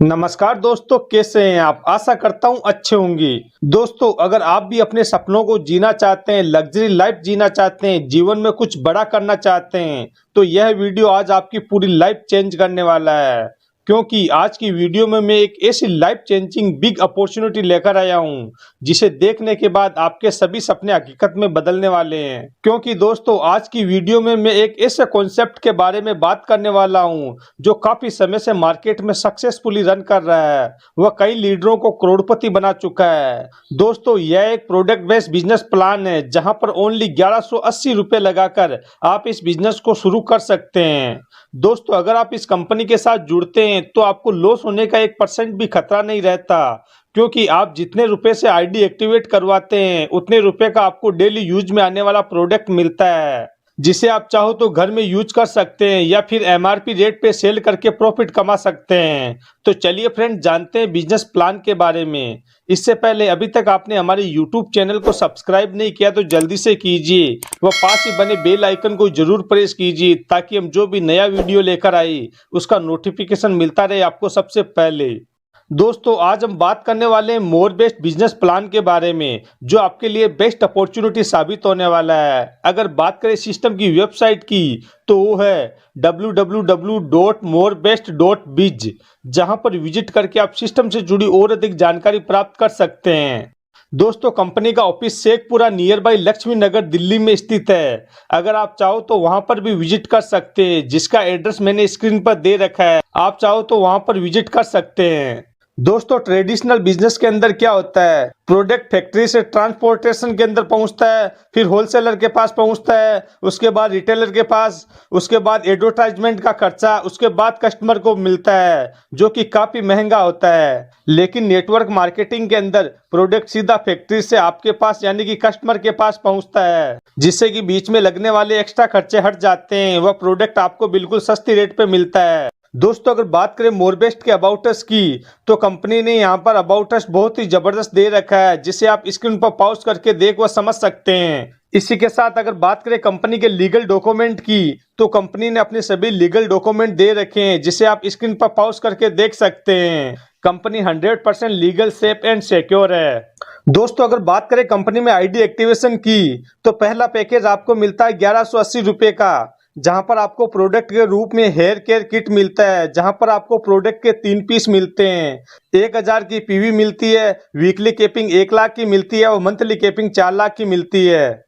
नमस्कार दोस्तों, कैसे हैं आप? आशा करता हूं अच्छे होंगे। दोस्तों, अगर आप भी अपने सपनों को जीना चाहते हैं, लग्जरी लाइफ जीना चाहते हैं, जीवन में कुछ बड़ा करना चाहते हैं, तो यह वीडियो आज आपकी पूरी लाइफ चेंज करने वाला है। क्योंकि आज की वीडियो में मैं एक ऐसी लाइफ चेंजिंग बिग अपॉर्चुनिटी लेकर आया हूं, जिसे देखने के बाद आपके सभी सपने हकीकत में बदलने वाले हैं। क्योंकि दोस्तों, आज की वीडियो में मैं एक ऐसे कॉन्सेप्ट के बारे में बात करने वाला हूं, जो काफी समय से मार्केट में सक्सेसफुली रन कर रहा है। वह कई लीडरों को करोड़पति बना चुका है। दोस्तों, यह एक प्रोडक्ट बेस्ड बिजनेस प्लान है, जहां पर ओनली 1180 रुपए लगाकर आप इस बिजनेस को शुरू कर सकते हैं। दोस्तों, अगर आप इस कंपनी के साथ जुड़ते हैं तो आपको लॉस होने का 1% भी खतरा नहीं रहता। क्योंकि आप जितने रुपए से आईडी एक्टिवेट करवाते हैं, उतने रुपए का आपको डेली यूज में आने वाला प्रोडक्ट मिलता है, जिसे आप चाहो तो घर में यूज कर सकते हैं या फिर एमआरपी रेट पे सेल करके प्रॉफिट कमा सकते हैं। तो चलिए फ्रेंड, जानते हैं बिजनेस प्लान के बारे में। इससे पहले अभी तक आपने हमारे यूट्यूब चैनल को सब्सक्राइब नहीं किया तो जल्दी से कीजिए, व पास ही बने बेल आइकन को जरूर प्रेस कीजिए, ताकि हम जो भी नया वीडियो लेकर आए उसका नोटिफिकेशन मिलता रहे आपको सबसे पहले। दोस्तों, आज हम बात करने वाले हैं मोर बेस्ट बिजनेस प्लान के बारे में, जो आपके लिए बेस्ट अपॉर्चुनिटी साबित होने वाला है। अगर बात करें सिस्टम की वेबसाइट की, तो वो है www.morebest.biz, जहां पर विजिट करके आप सिस्टम से जुड़ी और अधिक जानकारी प्राप्त कर सकते हैं। दोस्तों, कंपनी का office Shekhpura nearby Laxmi Nagar Delhi में स्थित है। अगर आप चाहो तो वहां पर भी विजिट कर सकते हैं, जिसका एड्रेस मैंने स्क्रीन पर दे रखा है। आप चाहो तो वहां पर विजिट कर सकते हैं। दोस्तों, ट्रेडिशनल बिजनेस के अंदर क्या होता है, प्रोडक्ट फैक्ट्री से ट्रांसपोर्टेशन के अंदर पहुंचता है, फिर होलसेलर के पास पहुंचता है, उसके बाद रिटेलर के पास, उसके बाद एडवर्टाइजमेंट का खर्चा, उसके बाद कस्टमर को मिलता है, जो कि काफी महंगा होता है। लेकिन नेटवर्क मार्केटिंग के अंदर प्रोडक्ट सीधा फैक्ट्री से आपके पास यानी कि कस्टमर के पास पहुंचता है, जिससे कि बीच में लगने वाले एक्स्ट्रा खर्चे हट जाते हैं। वह प्रोडक्ट आपको बिल्कुल सस्ती रेट पे मिलता है। दोस्तों, अगर बात करें मोरबेस्ट के अबाउट अस की, तो कंपनी ने यहाँ पर अबाउट अस बहुत ही जबरदस्त दे रखा है, जिसे आप स्क्रीन पर पॉज करके देख व समझ सकते हैं। इसी के साथ अगर बात करें कंपनी के लीगल डॉक्यूमेंट की, तो कंपनी ने अपने सभी लीगल डॉक्यूमेंट दे रखे हैं, जिसे आप स्क्रीन पर पॉज करके देख सकते हैं। Company 100% legal, safe and secure है। दोस्तों, अगर बात करें कंपनी में आईडी एक्टिवेशन की, तो पहला पैकेज आपको मिलता है 1180 रुपए का, जहां पर आपको प्रोडक्ट के रूप में हेयर केयर किट मिलता है, जहां पर आपको प्रोडक्ट के 3 पीस मिलते हैं। 1000 की पीवी मिलती है, वीकली केपिंग 1 लाख की मिलती है और मंथली केपिंग 4 लाख की मिलती है।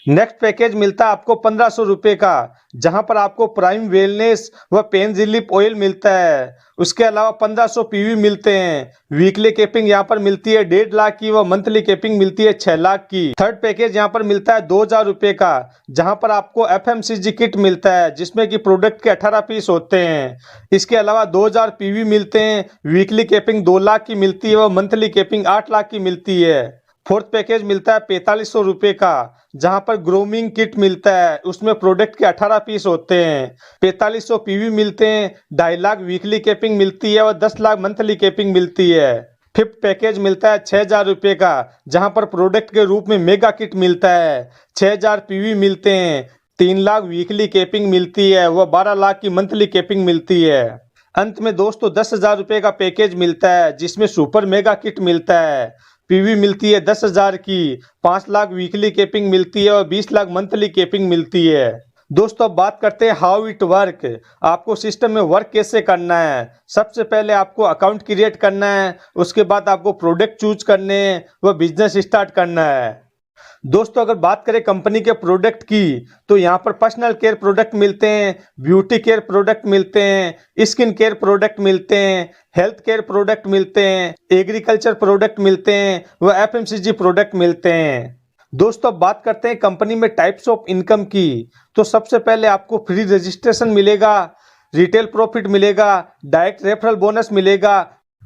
नेक्स्ट पैकेज मिलता है आपको 1500 रुपए का, जहां पर आपको प्राइम वेलनेस व पेन रिलीफ ऑयल मिलता है। उसके अलावा 1500 पीवी मिलते हैं। वीकली केपिंग यहाँ पर मिलती है 1.5 लाख की व मंथली केपिंग मिलती है 6 लाख की। थर्ड पैकेज यहाँ पर मिलता है 2000 रुपए का, जहां पर आपको एफएमसीजी किट मिलता है, जिसमें कि प्रोडक्ट के 18 पीस होते हैं। इसके अलावा 2000 पीवी मिलते हैं। वीकली केपिंग 2 लाख की मिलती है व मंथली केपिंग 8 लाख की मिलती है। फोर्थ पैकेज मिलता है 4500 रुपए का, जहां पर ग्रूमिंग किट मिलता है, उसमें प्रोडक्ट के 18 पीस होते हैं। 4500 पीवी मिलते हैं। 2.5 लाख वीकली केपिंग मिलती है और 10 लाख मंथली केपिंग मिलती है। फिफ्थ पैकेज मिलता है 6000 रुपए का, जहां पर प्रोडक्ट के रूप में मेगा किट मिलता है। 6000 पीवी मिलते हैं। 3 लाख वीकली केपिंग मिलती है व 12 लाख की मंथली केपिंग मिलती है। अंत में दोस्तों 10,000 रुपए का पैकेज मिलता है, जिसमें सुपर मेगा किट मिलता है। पीवी मिलती है 10,000 की, 5 लाख वीकली केपिंग मिलती है और 20 लाख मंथली केपिंग मिलती है। दोस्तों, अब बात करते हैं हाउ इट वर्क, आपको सिस्टम में वर्क कैसे करना है। सबसे पहले आपको अकाउंट क्रिएट करना है, उसके बाद आपको प्रोडक्ट चूज करने हैं व बिजनेस स्टार्ट करना है। दोस्तों, अगर बात करें कंपनी के प्रोडक्ट की, तो यहाँ पर पर्सनल केयर प्रोडक्ट मिलते हैं, ब्यूटी केयर प्रोडक्ट मिलते हैं, स्किन केयर प्रोडक्ट मिलते हैं, हेल्थ केयर प्रोडक्ट मिलते हैं, एग्रीकल्चर प्रोडक्ट मिलते हैं व एफएमसीजी प्रोडक्ट मिलते हैं। दोस्तों, अब बात करते हैं कंपनी में टाइप्स ऑफ इनकम की। तो सबसे पहले आपको फ्री रजिस्ट्रेशन मिलेगा, रिटेल प्रॉफिट मिलेगा, डायरेक्ट रेफरल बोनस मिलेगा,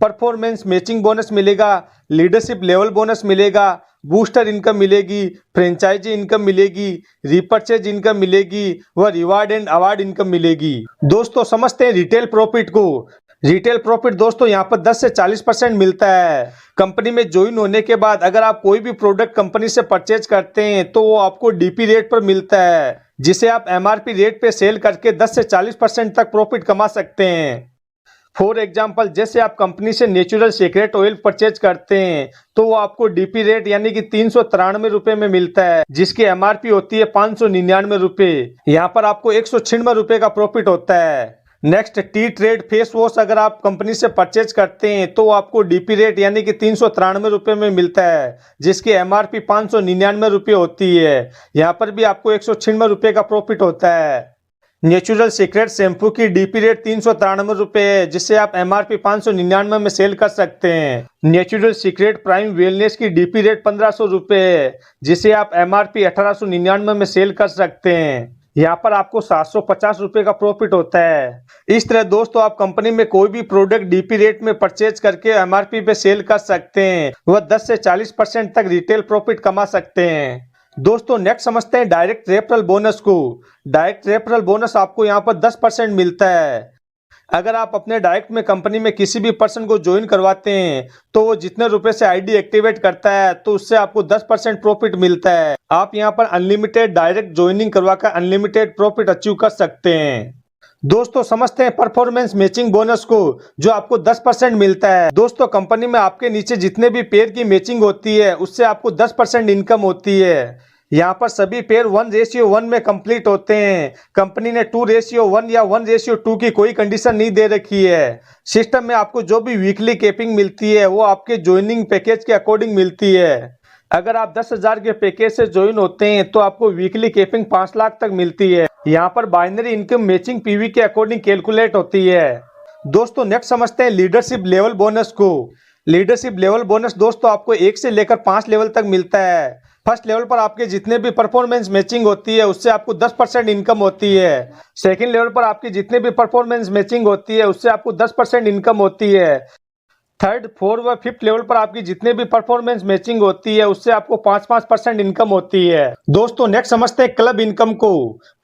परफॉर्मेंस मैचिंग बोनस मिलेगा, लीडरशिप लेवल बोनस मिलेगा, बूस्टर इनकम मिलेगी, फ्रेंचाइजी इनकम मिलेगी, रिपर्चेज इनकम मिलेगी व रिवार्ड एंड अवार्ड इनकम मिलेगी। दोस्तों, समझते हैं रिटेल प्रॉफिट को। रिटेल प्रॉफिट दोस्तों यहाँ पर 10 से 40% मिलता है। कंपनी में ज्वाइन होने के बाद अगर आप कोई भी प्रोडक्ट कंपनी से परचेज करते हैं, तो वो आपको डीपी रेट पर मिलता है, जिसे आप एमआरपी रेट पे सेल करके 10 से 40% तक प्रॉफिट कमा सकते हैं। फॉर एग्जाम्पल जैसे आप कंपनी से नेचुरल सीक्रेट ऑयल परचेज करते हैं तो वो आपको डीपी रेट यानी कि 393 रुपए में मिलता है, जिसकी एमआरपी होती है 599 रुपए। यहाँ पर आपको 196 रुपए का प्रॉफिट होता है। Next T trade face wash अगर आप कंपनी से परचेज करते हैं तो आपको डीपी रेट यानी कि 393 रुपए में मिलता है, जिसकी एमआरपी 599 रुपए होती है। यहाँ पर भी आपको 196 रुपए का प्रॉफिट होता है। नेचुरल सीक्रेट शैम्पू की डीपी रेट 393 रुपए है, जिसे आप एमआरपी 599 में सेल कर सकते हैं। नेचुरल सीक्रेट प्राइम वेलनेस की डीपी रेट 1500 रुपए है, जिसे आप एमआरपी 1899 में सेल कर सकते हैं। यहाँ पर आपको 750 रुपए का प्रॉफिट होता है। इस तरह दोस्तों आप कंपनी में कोई भी प्रोडक्ट डीपी रेट में परचेज करके एमआरपी पे सेल कर सकते हैं। वह 10 से 40% तक रिटेल प्रॉफिट कमा सकते हैं। दोस्तों नेक्स्ट समझते हैं डायरेक्ट रेफरल बोनस को। डायरेक्ट रेफरल बोनस आपको यहाँ पर 10% मिलता है। अगर आप अपने डायरेक्ट में कंपनी में किसी भी पर्सन को ज्वाइन करवाते हैं तो वो जितने रुपए से आईडी एक्टिवेट करता है तो उससे आपको 10% प्रॉफिट मिलता है। आप यहाँ पर अनलिमिटेड डायरेक्ट ज्वाइनिंग करवाकर अनलिमिटेड प्रॉफिट अचीव कर सकते हैं। दोस्तों समझते हैं परफॉर्मेंस मैचिंग बोनस को, जो आपको 10% मिलता है। दोस्तों कंपनी में आपके नीचे जितने भी पेयर की मैचिंग होती है उससे आपको 10% इनकम होती है। यहाँ पर सभी पेयर 1:1 में कंप्लीट होते हैं। कंपनी ने 2:1 या 1:2 की कोई कंडीशन नहीं दे रखी है। सिस्टम में आपको जो भी वीकली कैपिंग मिलती है वो आपके ज्वाइनिंग पैकेज के अकॉर्डिंग मिलती है। अगर आप 10,000 के पैकेज से ज्वाइन होते हैं तो आपको वीकली कैपिंग 5 लाख तक मिलती है। यहाँ पर बाइनरी इनकम मैचिंग पीवी के अकॉर्डिंग कैलकुलेट होती है। दोस्तों नेक्स्ट समझते हैं लीडरशिप लेवल बोनस को। लीडरशिप लेवल बोनस दोस्तों आपको 1 से लेकर 5 लेवल तक मिलता है। फर्स्ट लेवल पर आपके जितने भी परफॉर्मेंस मैचिंग होती है उससे आपको 10% इनकम होती है। सेकंड लेवल पर आपकी जितने भी परफॉर्मेंस मैचिंग होती है उससे आपको 10% इनकम होती है। थर्ड, फोर्थ व फिफ्थ लेवल पर आपकी जितने भी परफॉर्मेंस मैचिंग होती है उससे आपको 5% इनकम होती है। दोस्तों नेक्स्ट समझते हैं क्लब इनकम को।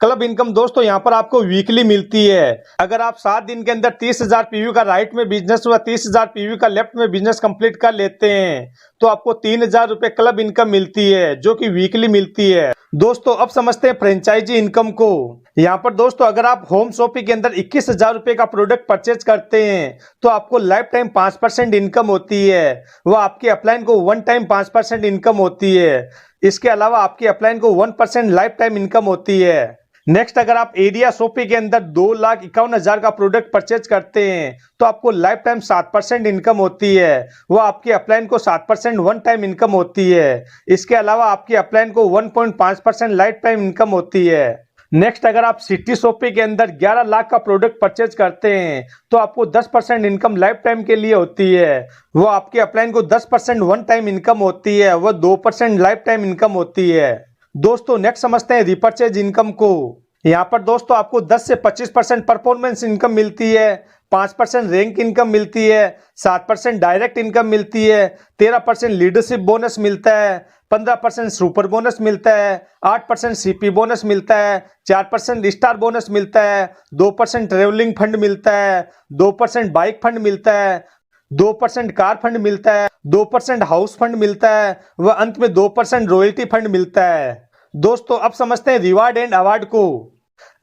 क्लब इनकम दोस्तों यहाँ पर आपको वीकली मिलती है। अगर आप 7 दिन के अंदर 30,000 पीवी का राइट में बिजनेस व 30,000 पीवी का लेफ्ट में बिजनेस कंप्लीट कर लेते हैं तो आपको 3,000 रुपए क्लब इनकम मिलती है, जो कि वीकली मिलती है। दोस्तों अब समझते हैं फ्रेंचाइजी इनकम को। यहाँ पर दोस्तों अगर आप होम शॉपिंग के अंदर 21,000 रुपए का प्रोडक्ट परचेज करते हैं तो आपको लाइफ टाइम 5% इनकम होती है। वह आपके अपलाइन को 1 टाइम 5% इनकम होती है। इसके अलावा आपके अपलाइन को 1% लाइफ टाइम इनकम होती है। नेक्स्ट, अगर आप एरिया शॉपिंग के अंदर 2,51,000 का प्रोडक्ट परचेज करते हैं तो आपको लाइफ टाइम 7% इनकम होती है। वह आपके अपलाइन को 7% 1 टाइम इनकम होती है। इसके अलावा आपके अपलाइन को 1.5% लाइफ टाइम इनकम होती है। नेक्स्ट, अगर आप सिटी शॉपिंग के अंदर 11 लाख का प्रोडक्ट परचेज करते हैं तो आपको 10% इनकम लाइफ टाइम के लिए होती है। वो आपके अपलाइन को 10% 1 टाइम इनकम होती है। वह 2% लाइफ टाइम इनकम होती है। दोस्तों नेक्स्ट समझते हैं रिपर्चेज इनकम को। यहाँ पर दोस्तों आपको 10 से 25% परफॉर्मेंस इनकम मिलती है, 5% रैंक इनकम मिलती है, 7% डायरेक्ट इनकम मिलती है, 13% लीडरशिप बोनस मिलता है, 15% सुपर बोनस मिलता है, 8% सीपी बोनस मिलता है, 4% स्टार बोनस मिलता है, 2% ट्रेवलिंग फंड मिलता है, 2% बाइक फंड मिलता है, 2% कार फंड मिलता है, 2% हाउस फंड मिलता है व अंत में 2% रॉयल्टी फंड मिलता है। दोस्तों अब समझते हैं रिवार्ड एंड अवार्ड को।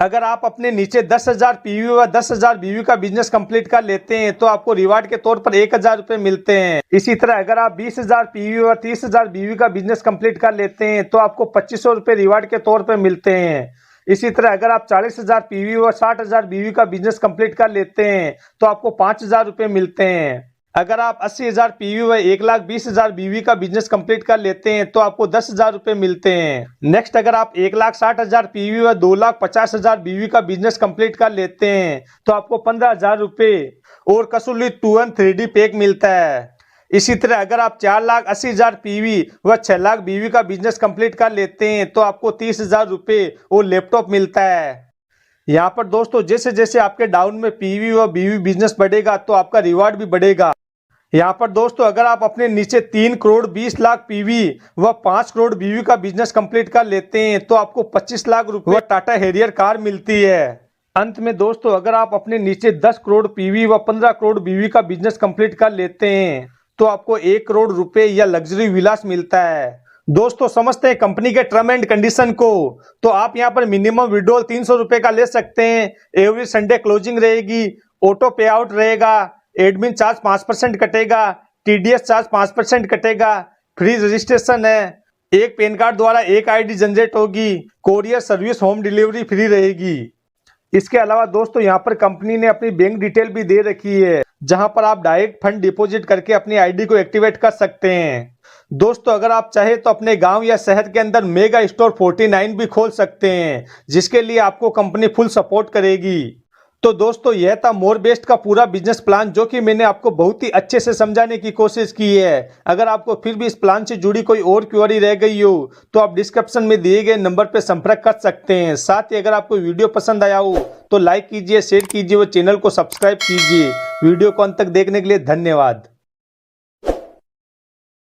अगर आप अपने नीचे 10,000 पीवी व 10,000 बीवी का बिजनेस कंप्लीट कर लेते हैं तो आपको रिवार्ड के तौर पर 1,000 रुपए मिलते हैं। इसी तरह अगर आप 20,000 पीवी व 30,000 बीवी का बिजनेस कंप्लीट कर लेते हैं तो आपको 2,500 रुपए रिवार्ड के तौर पर मिलते हैं। इसी तरह अगर आप 40,000 पीवी व 60,000 बीवी का बिजनेस कंप्लीट कर लेते हैं तो आपको 5,000 रुपए मिलते हैं। अगर आप 80,000 पीवी व 1,20,000 बीवी का बिजनेस कंप्लीट कर लेते हैं तो आपको 10,000 रुपए मिलते हैं। नेक्स्ट, अगर आप 1,60,000 पीवी व 2,50,000 बीवी का बिजनेस कंप्लीट कर लेते हैं तो आपको 15,000 रुपए और कसूली 2 3D पैक मिलता है। इसी तरह अगर आप 4,80,000 पीवी व 6 लाख बीवी का बिजनेस कंप्लीट कर लेते हैं तो आपको 30,000 रुपए और लैपटॉप मिलता है। यहाँ पर दोस्तों जैसे जैसे आपके डाउन में पीवी व बीवी बिजनेस बढ़ेगा तो आपका रिवार्ड भी बढ़ेगा। यहाँ पर दोस्तों अगर आप अपने नीचे 3 करोड़ 20 लाख पीवी व 5 करोड़ बीवी का बिजनेस कंप्लीट कर लेते हैं तो आपको 25 लाख रुपए व टाटा हैरियर कार मिलती है। अंत में दोस्तों अगर आप अपने नीचे 10 करोड़ पीवी व 15 करोड़ बीवी का बिजनेस कंप्लीट कर लेते हैं तो आपको 1 करोड़ रुपए या लग्जरी विलास मिलता है। दोस्तों समझते हैं कंपनी के टर्म एंड कंडीशन को। तो आप यहां पर मिनिमम विड्रॉल 300 रुपए का ले सकते हैं। एवरी संडे क्लोजिंग रहेगी ऑटो पे आउट रहेगा, एडमिन चार्ज 5% कटेगा, टीडीएस चार्ज 5% कटेगा, फ्री रजिस्ट्रेशन है, एक पैन कार्ड द्वारा एक आईडी जनरेट होगी, courier service home delivery free रहेगी। इसके अलावा दोस्तों यहाँ पर कंपनी ने अपनी बैंक डिटेल भी दे रखी है, जहां पर आप डायरेक्ट फंड डिपॉजिट करके अपनी आईडी को एक्टिवेट कर सकते हैं। दोस्तों अगर आप चाहे तो अपने गांव या शहर के अंदर मेगा स्टोर 49 भी खोल सकते हैं, जिसके लिए आपको कंपनी फुल सपोर्ट करेगी। तो दोस्तों यह था मोरबेस्ट का पूरा बिजनेस प्लान, जो कि मैंने आपको बहुत ही अच्छे से समझाने की कोशिश की है। अगर आपको फिर भी इस प्लान से जुड़ी कोई और क्वेरी रह गई हो तो आप डिस्क्रिप्शन में दिए गए नंबर पर संपर्क कर सकते हैं। साथ ही अगर आपको वीडियो पसंद आया हो तो लाइक कीजिए, शेयर कीजिए व चैनल को सब्सक्राइब कीजिए। वीडियो को अंत तक देखने के लिए धन्यवाद।